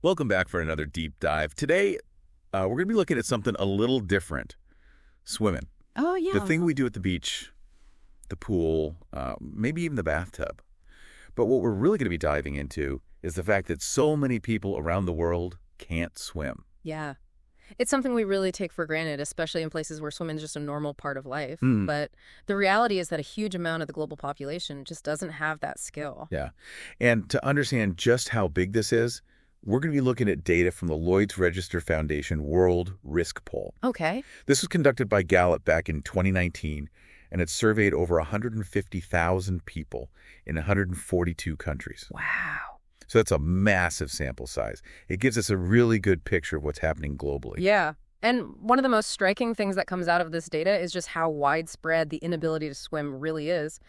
Welcome back for another deep dive. Today, we're going to be looking at something a little different. Swimming. Oh, The yeah. thing we do at the beach, the pool, maybe even the bathtub. But what we're really going to be diving into is the fact that so many people around the world can't swim. Yeah. It's something we really take for granted, especially in places where swimming is just a normal part of life. Mm. But the reality is that a huge amount of the global population just doesn't have that skill. Yeah. And to understand just how big this is, we're going to be looking at data from the Lloyd's Register Foundation World Risk Poll. Okay. This was conducted by Gallup back in 2019, and it surveyed over 150,000 people in 142 countries. Wow. So that's a massive sample size. It gives us a really good picture of what's happening globally. Yeah. And one of the most striking things that comes out of this data is just how widespread the inability to swim really is.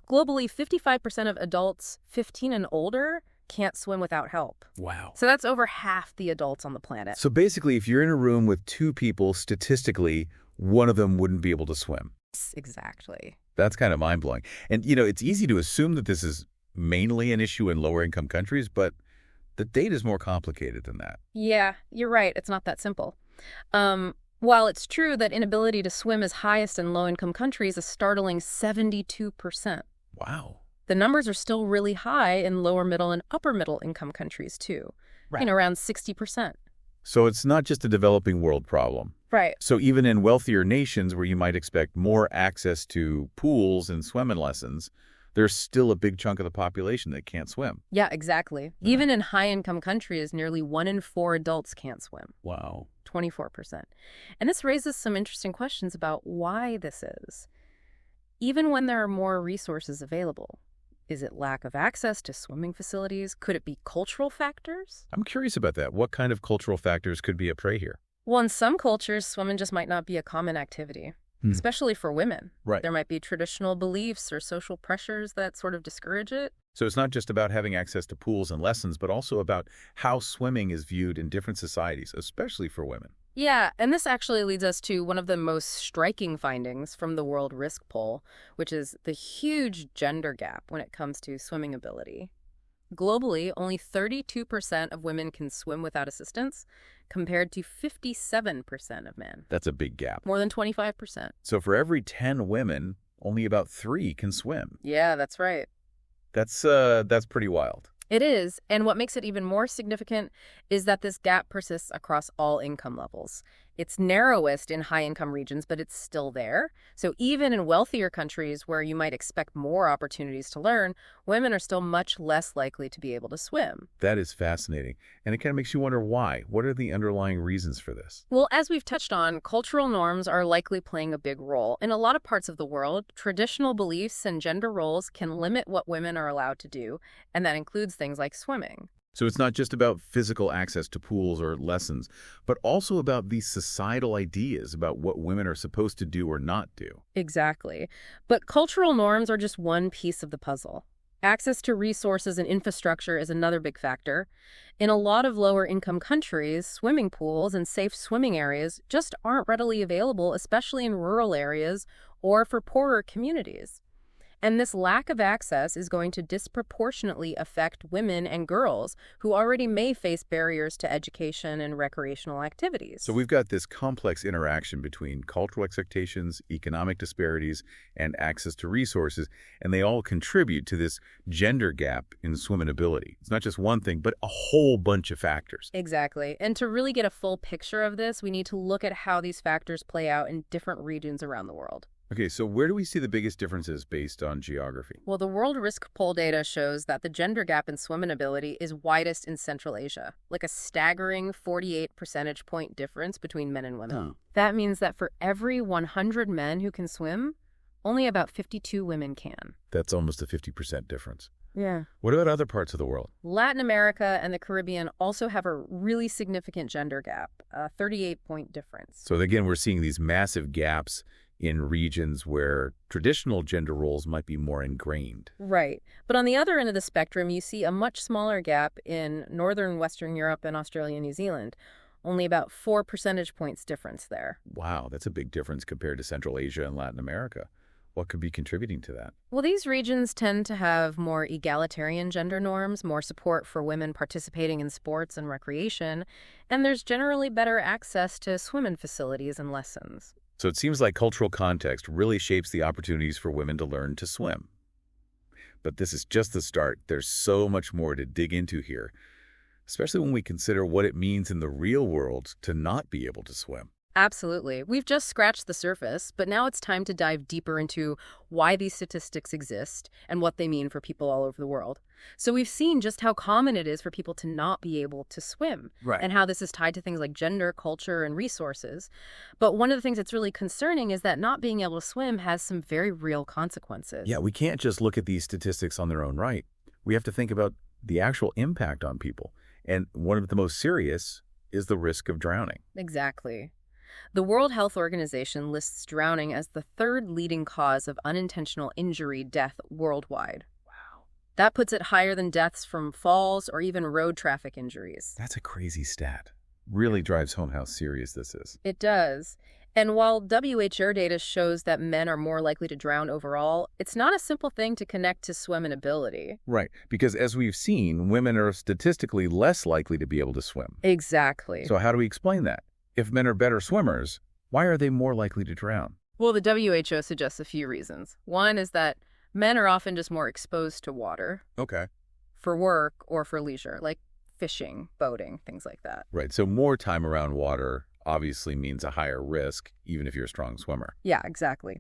Globally, 55% of adults 15 and older can't swim without help. Wow. So that's over half the adults on the planet. So basically, if you're in a room with two people, statistically, one of them wouldn't be able to swim. Exactly. That's kind of mind-blowing. And, it's easy to assume that this is mainly an issue in lower-income countries, but the data is more complicated than that. Yeah, you're right. It's not that simple. While it's true that inability to swim is highest in low-income countries, a startling 72%. Wow. The numbers are still really high in lower middle and upper middle income countries, too. Right. Around 60%. So it's not just a developing world problem. Right. So even in wealthier nations where you might expect more access to pools and swimming lessons, there's still a big chunk of the population that can't swim. Yeah, exactly. Yeah. Even in high-income countries, nearly 1 in 4 adults can't swim. Wow. 24%. And this raises some interesting questions about why this is. Even when there are more resources available, is it lack of access to swimming facilities? Could it be cultural factors? I'm curious about that. What kind of cultural factors could be at play here? Well, in some cultures, swimming just might not be a common activity, especially for women. Right. There might be traditional beliefs or social pressures that sort of discourage it. So it's not just about having access to pools and lessons, but also about how swimming is viewed in different societies, especially for women. Yeah, and this actually leads us to one of the most striking findings from the World Risk Poll, which is the huge gender gap when it comes to swimming ability. Globally, only 32% of women can swim without assistance, compared to 57% of men. That's a big gap. More than 25%. So for every 10 women, only about 3 can swim. Yeah, that's right. That's pretty wild. It is, and what makes it even more significant is that this gap persists across all income levels. It's narrowest in high-income regions, but it's still there. So even in wealthier countries where you might expect more opportunities to learn, women are still much less likely to be able to swim. That is fascinating. And it kind of makes you wonder why. What are the underlying reasons for this? Well, as we've touched on, cultural norms are likely playing a big role. In a lot of parts of the world, traditional beliefs and gender roles can limit what women are allowed to do, and that includes things like swimming. So it's not just about physical access to pools or lessons, but also about these societal ideas about what women are supposed to do or not do. Exactly. But cultural norms are just one piece of the puzzle. Access to resources and infrastructure is another big factor. In a lot of lower-income countries, swimming pools and safe swimming areas just aren't readily available, especially in rural areas or for poorer communities. And this lack of access is going to disproportionately affect women and girls who already may face barriers to education and recreational activities. So we've got this complex interaction between cultural expectations, economic disparities, and access to resources, and they all contribute to this gender gap in swimming ability. It's not just one thing, but a whole bunch of factors. Exactly. And to really get a full picture of this, we need to look at how these factors play out in different regions around the world. Okay, so where do we see the biggest differences based on geography? Well, the World Risk Poll data shows that the gender gap in swimming ability is widest in Central Asia, like a staggering 48 percentage point difference between men and women. Oh. That means that for every 100 men who can swim, only about 52 women can. That's almost a 50% difference. Yeah. What about other parts of the world? Latin America and the Caribbean also have a really significant gender gap, a 38-point difference. So again, we're seeing these massive gaps in regions where traditional gender roles might be more ingrained. Right. But on the other end of the spectrum, you see a much smaller gap in northern Western Europe and Australia and New Zealand. Only about 4 percentage points difference there. Wow, that's a big difference compared to Central Asia and Latin America. What could be contributing to that? Well, these regions tend to have more egalitarian gender norms, more support for women participating in sports and recreation, and there's generally better access to swim-in facilities and lessons. So it seems like cultural context really shapes the opportunities for women to learn to swim. But this is just the start. There's so much more to dig into here, especially when we consider what it means in the real world to not be able to swim. Absolutely. We've just scratched the surface, but now it's time to dive deeper into why these statistics exist and what they mean for people all over the world. So we've seen just how common it is for people to not be able to swim, Right. and how this is tied to things like gender, culture, and resources. But one of the things that's really concerning is that not being able to swim has some very real consequences. Yeah, we can't just look at these statistics on their own right. We have to think about the actual impact on people. And one of the most serious is the risk of drowning. Exactly. The World Health Organization lists drowning as the third leading cause of unintentional injury death worldwide. Wow. That puts it higher than deaths from falls or even road traffic injuries. That's a crazy stat. Really drives home how serious this is. It does. And while WHO data shows that men are more likely to drown overall, it's not a simple thing to connect to swimming ability. Right, because as we've seen, women are statistically less likely to be able to swim. Exactly. So how do we explain that? If men are better swimmers, why are they more likely to drown? Well, the WHO suggests a few reasons. One is that men are often just more exposed to water Okay. for work or for leisure, like fishing, boating, things like that. Right, so more time around water obviously means a higher risk, even if you're a strong swimmer. Yeah, exactly.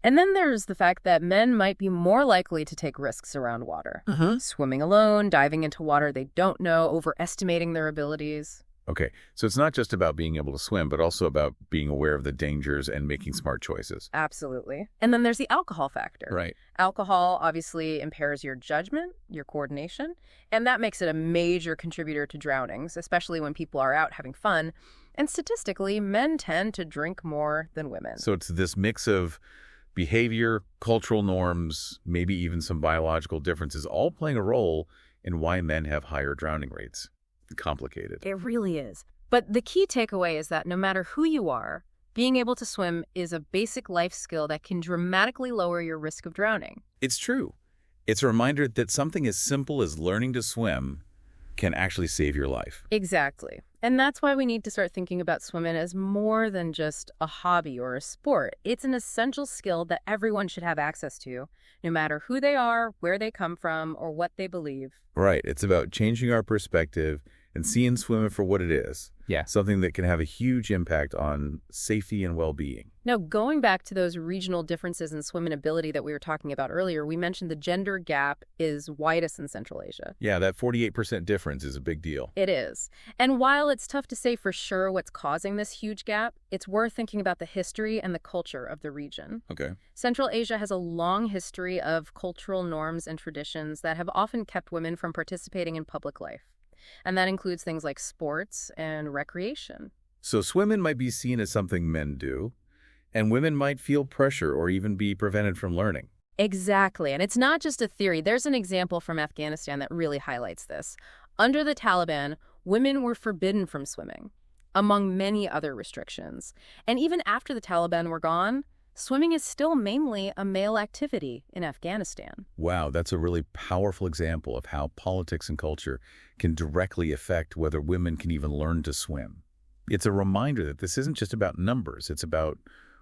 And then there's the fact that men might be more likely to take risks around water. Swimming alone, diving into water they don't know, overestimating their abilities. Okay, so it's not just about being able to swim, but also about being aware of the dangers and making smart choices. Absolutely. And then there's the alcohol factor. Right. Alcohol obviously impairs your judgment, your coordination, and that makes it a major contributor to drownings, especially when people are out having fun. And statistically, men tend to drink more than women. So it's this mix of behavior, cultural norms, maybe even some biological differences, all playing a role in why men have higher drowning rates. Complicated. It really is. But the key takeaway is that no matter who you are, being able to swim is a basic life skill that can dramatically lower your risk of drowning. It's true. It's a reminder that something as simple as learning to swim can actually save your life. Exactly. And that's why we need to start thinking about swimming as more than just a hobby or a sport. It's an essential skill that everyone should have access to, no matter who they are, where they come from, or what they believe. Right. It's about changing our perspective and seeing swimming for what it is. Yeah. Something that can have a huge impact on safety and well-being. Now, going back to those regional differences in swimming ability that we were talking about earlier, we mentioned the gender gap is widest in Central Asia. Yeah, that 48% difference is a big deal. It is. And while it's tough to say for sure what's causing this huge gap, it's worth thinking about the history and the culture of the region. Okay. Central Asia has a long history of cultural norms and traditions that have often kept women from participating in public life. And that includes things like sports and recreation. So swimming might be seen as something men do, and women might feel pressure or even be prevented from learning. Exactly. And it's not just a theory. There's an example from Afghanistan that really highlights this. Under the Taliban, women were forbidden from swimming, among many other restrictions. And even after the Taliban were gone, swimming is still mainly a male activity in Afghanistan. Wow, that's a really powerful example of how politics and culture can directly affect whether women can even learn to swim. It's a reminder that this isn't just about numbers, it's about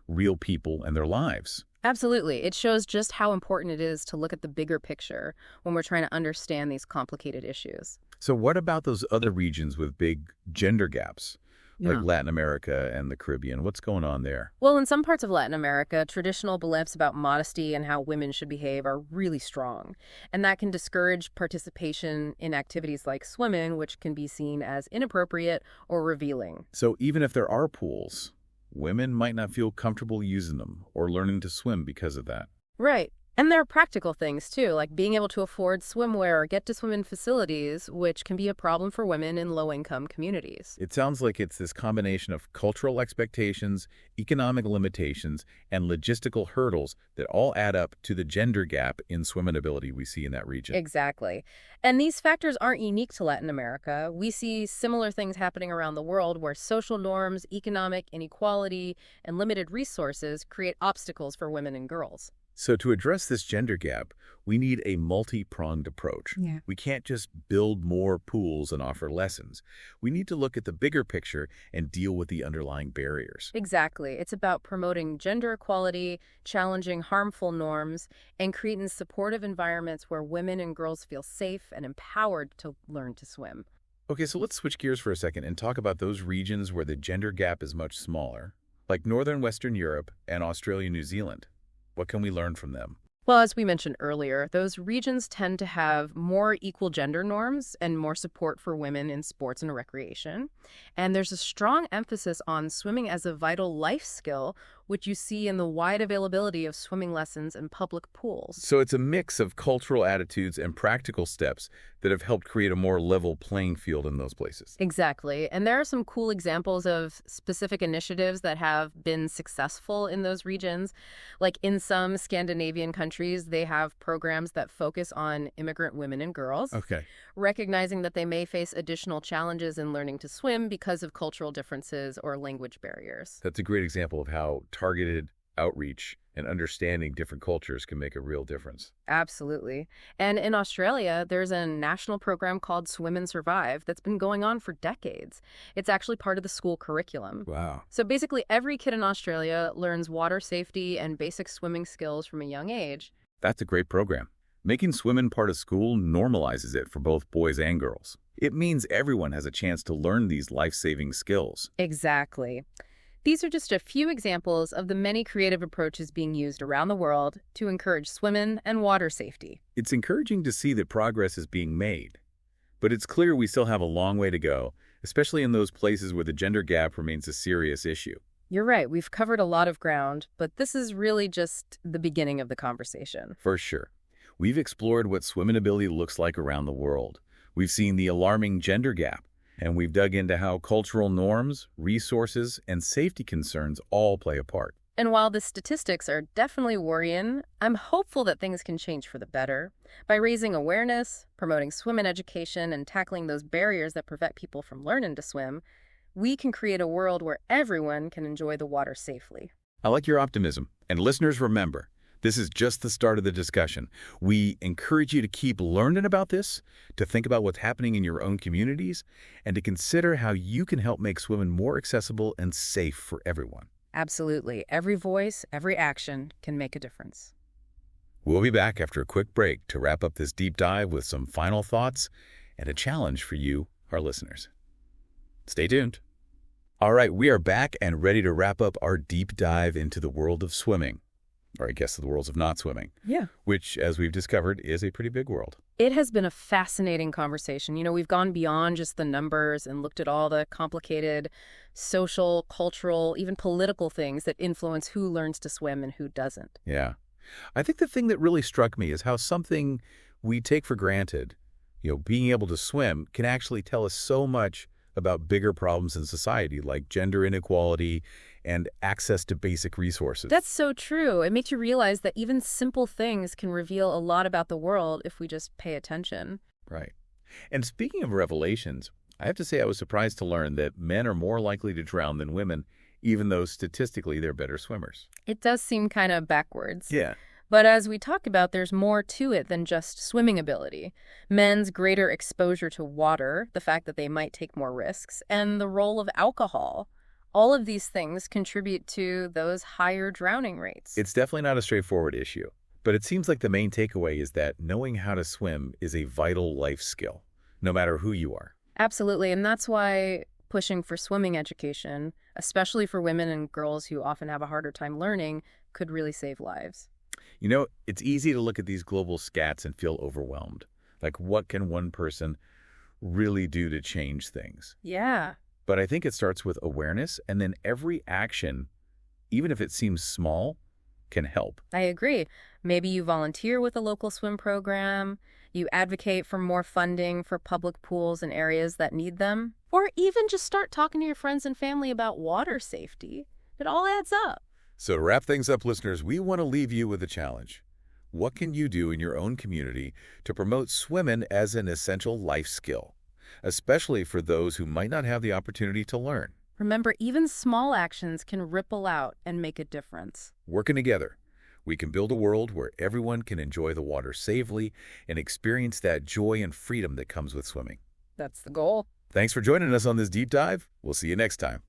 real people and their lives. Absolutely. It shows just how important it is to look at the bigger picture when we're trying to understand these complicated issues. So what about those other regions with big gender gaps, like Yeah. Latin America and the Caribbean? What's going on there? Well, in some parts of Latin America, traditional beliefs about modesty and how women should behave are really strong. And that can discourage participation in activities like swimming, which can be seen as inappropriate or revealing. So even if there are pools, women might not feel comfortable using them or learning to swim because of that. Right. And there are practical things, too, like being able to afford swimwear or get to swim in facilities, which can be a problem for women in low-income communities. It sounds like it's this combination of cultural expectations, economic limitations, and logistical hurdles that all add up to the gender gap in swimming ability we see in that region. Exactly. And these factors aren't unique to Latin America. We see similar things happening around the world where social norms, economic inequality, and limited resources create obstacles for women and girls. So to address this gender gap, we need a multi-pronged approach. Yeah. We can't just build more pools and offer lessons. We need to look at the bigger picture and deal with the underlying barriers. Exactly. It's about promoting gender equality, challenging harmful norms, and creating supportive environments where women and girls feel safe and empowered to learn to swim. Okay, so let's switch gears for a second and talk about those regions where the gender gap is much smaller, like Northern Western Europe and Australia, New Zealand. What can we learn from them? Well, as we mentioned earlier, those regions tend to have more equal gender norms and more support for women in sports and recreation. And there's a strong emphasis on swimming as a vital life skill, which you see in the wide availability of swimming lessons in public pools. So it's a mix of cultural attitudes and practical steps that have helped create a more level playing field in those places. Exactly. And there are some cool examples of specific initiatives that have been successful in those regions. Like in some Scandinavian countries, they have programs that focus on immigrant women and girls, Okay. recognizing that they may face additional challenges in learning to swim because of cultural differences or language barriers. That's a great example of how targeted outreach and understanding different cultures can make a real difference. Absolutely. And in Australia, there's a national program called Swim and Survive that's been going on for decades. It's actually part of the school curriculum. Wow. So basically, every kid in Australia learns water safety and basic swimming skills from a young age. That's a great program. Making swimming part of school normalizes it for both boys and girls. It means everyone has a chance to learn these life-saving skills. Exactly. These are just a few examples of the many creative approaches being used around the world to encourage swimming and water safety. It's encouraging to see that progress is being made. But it's clear we still have a long way to go, especially in those places where the gender gap remains a serious issue. You're right, we've covered a lot of ground, but this is really just the beginning of the conversation. For sure. We've explored what swimming ability looks like around the world. We've seen the alarming gender gap, and we've dug into how cultural norms, resources, and safety concerns all play a part. And while the statistics are definitely worrying, I'm hopeful that things can change for the better. By raising awareness, promoting swimming education, and tackling those barriers that prevent people from learning to swim, we can create a world where everyone can enjoy the water safely. I like your optimism. And listeners, remember, this is just the start of the discussion. We encourage you to keep learning about this, to think about what's happening in your own communities, and to consider how you can help make swimming more accessible and safe for everyone. Absolutely. Every voice, every action can make a difference. We'll be back after a quick break to wrap up this deep dive with some final thoughts and a challenge for you, our listeners. Stay tuned. All right, we are back and ready to wrap up our deep dive into the world of swimming. Or I guess the worlds of not swimming, Yeah. which, as we've discovered, is a pretty big world. It has been a fascinating conversation. We've gone beyond just the numbers and looked at all the complicated social, cultural, even political things that influence who learns to swim and who doesn't. Yeah. I think the thing that really struck me is how something we take for granted, being able to swim, can actually tell us so much about bigger problems in society, like gender inequality and access to basic resources. That's so true. It makes you realize that even simple things can reveal a lot about the world if we just pay attention. Right. And speaking of revelations, I have to say I was surprised to learn that men are more likely to drown than women, even though statistically they're better swimmers. It does seem kind of backwards. Yeah. But as we talked about, there's more to it than just swimming ability. Men's greater exposure to water, the fact that they might take more risks, and the role of alcohol. All of these things contribute to those higher drowning rates. It's definitely not a straightforward issue, but it seems like the main takeaway is that knowing how to swim is a vital life skill, no matter who you are. Absolutely, and that's why pushing for swimming education, especially for women and girls who often have a harder time learning, could really save lives. It's easy to look at these global stats and feel overwhelmed. Like, what can one person really do to change things? Yeah. But I think it starts with awareness, and then every action, even if it seems small, can help. I agree. Maybe you volunteer with a local swim program, you advocate for more funding for public pools in areas that need them, or even just start talking to your friends and family about water safety. It all adds up. So to wrap things up, listeners, we want to leave you with a challenge. What can you do in your own community to promote swimming as an essential life skill, especially for those who might not have the opportunity to learn? Remember, even small actions can ripple out and make a difference. Working together, we can build a world where everyone can enjoy the water safely and experience that joy and freedom that comes with swimming. That's the goal. Thanks for joining us on this deep dive. We'll see you next time.